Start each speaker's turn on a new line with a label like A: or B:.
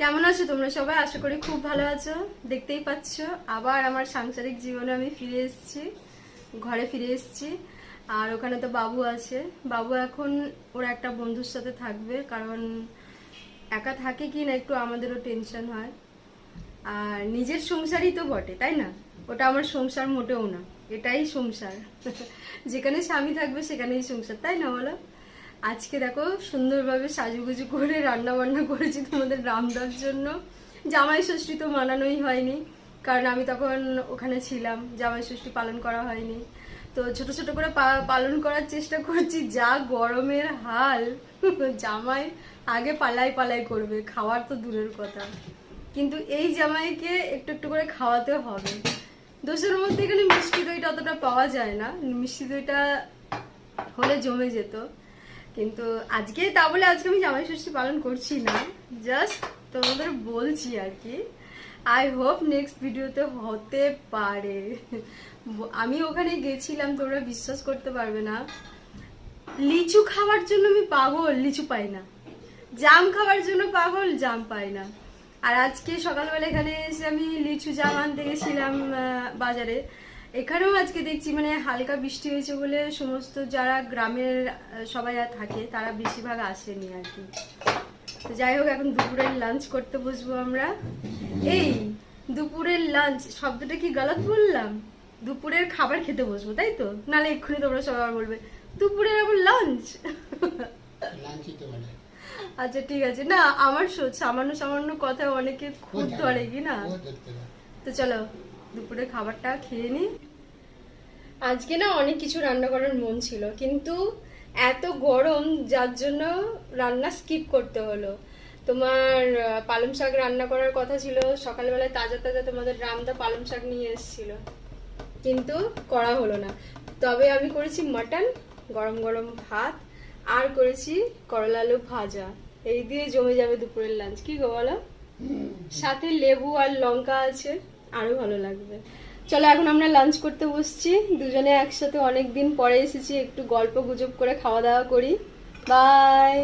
A: কেমন আছো তোমরা সবাই? আশা করি খুব ভালো আছো। দেখতেই পাচ্ছ আবার আমার সাংসারিক জীবনে আমি ফিরে এসেছি, ঘরে ফিরে এসেছি। আর ওখানে তো বাবু আছে। বাবু এখন ওর একটা বন্ধুর সাথে থাকবে, কারণ একা থাকে কি না একটু আমাদেরও টেনশন হয়। আর নিজের সংসারই তো বটে, তাই না? ওটা আমার সংসার মোটেও না, এটাই সংসার। যেখানে স্বামী থাকবে সেখানেই সংসার, তাই না বলো? আজকে দেখো সুন্দরভাবে সাজুগুজু করে রান্না বান্না করেছি তোমাদের রামদার জন্য। জামাই ষষ্ঠী তো মানানোই হয়নি, কারণ আমি তখন ওখানে ছিলাম, জামাই ষষ্ঠী পালন করা হয়নি। তো ছোট ছোট করে পালন করার চেষ্টা করছি। যা গরমের হাল, জামাই আগে পালাই পালাই করবে, খাওয়ার তো দূরের কথা। কিন্তু এই জামাইকে একটু একটু করে খাওয়াতে হবে। দোষের মধ্যে এখানে মিষ্টি দইটা অতটা পাওয়া যায় না, মিষ্টি দইটা হলে জমে যেত। কিন্তু আজকে তা বলে আজকে আমি জামাই ষষ্ঠী পালন করছি না, জাস্ট তোমাদের বলছি আর কি। আই হোপ নেক্সট ভিডিওতে হতে পারে। আমি ওখানে গেছিলাম, তোমরা বিশ্বাস করতে পারবে না, লিচু খাওয়ার জন্য আমি পাগল, লিচু পাই না। জাম খাওয়ার জন্য পাগল, জাম পাই না। আর আজকে সকালবেলা এখানে এসে আমি লিচু জাম আনতে গেছিলাম বাজারে। এখানেও আজকে দেখছি মানে হালকা বৃষ্টি হয়েছে বলে সমস্ত যারা গ্রামের সবাই থাকে তারা বেশিরভাগ আসেনি আর কি। তো যাই হোক, এখন দুপুরের লাঞ্চ করতে বসবো আমরা। এই দুপুরের লাঞ্চ শব্দটা কি গলত বললাম? দুপুরের খাবার খেতে বসবো, তাই তো? নালে এক্ষুনি তোমরা সবাই বলবে দুপুরের আবার লাঞ্চ। আচ্ছা ঠিক আছে, না আমার সামান্য সামান্য কথা অনেকে খুব ধরে কি না। তো চলো দুপুরে খাবারটা খেয়ে নি। আজকে না অনেক কিছু রান্না করার মন ছিল, কিন্তু এত গরম যার জন্য রান্না স্কিপ করতে হলো। তোমার পালং শাক রান্না করার কথা ছিল, সকালবেলায় তাজা তাজা তোমাদের রামদা পালং শাক নিয়ে এসেছিল, কিন্তু করা হলো না। তবে আমি করেছি মাটন, গরম গরম ভাত, আর করেছি করলা আলু ভাজা। এই দিয়ে জমে যাবে দুপুরের লাঞ্চ, কি গো বলো? সাথে লেবু আর লঙ্কা আছে, আরো ভালো লাগবে। চলো এখন আমরা লাঞ্চ করতে বসছি দুজনে একসাথে, অনেকদিন পরে এসেছি, একটু গল্প গুজব করে খাওয়া দাওয়া করি। বাই।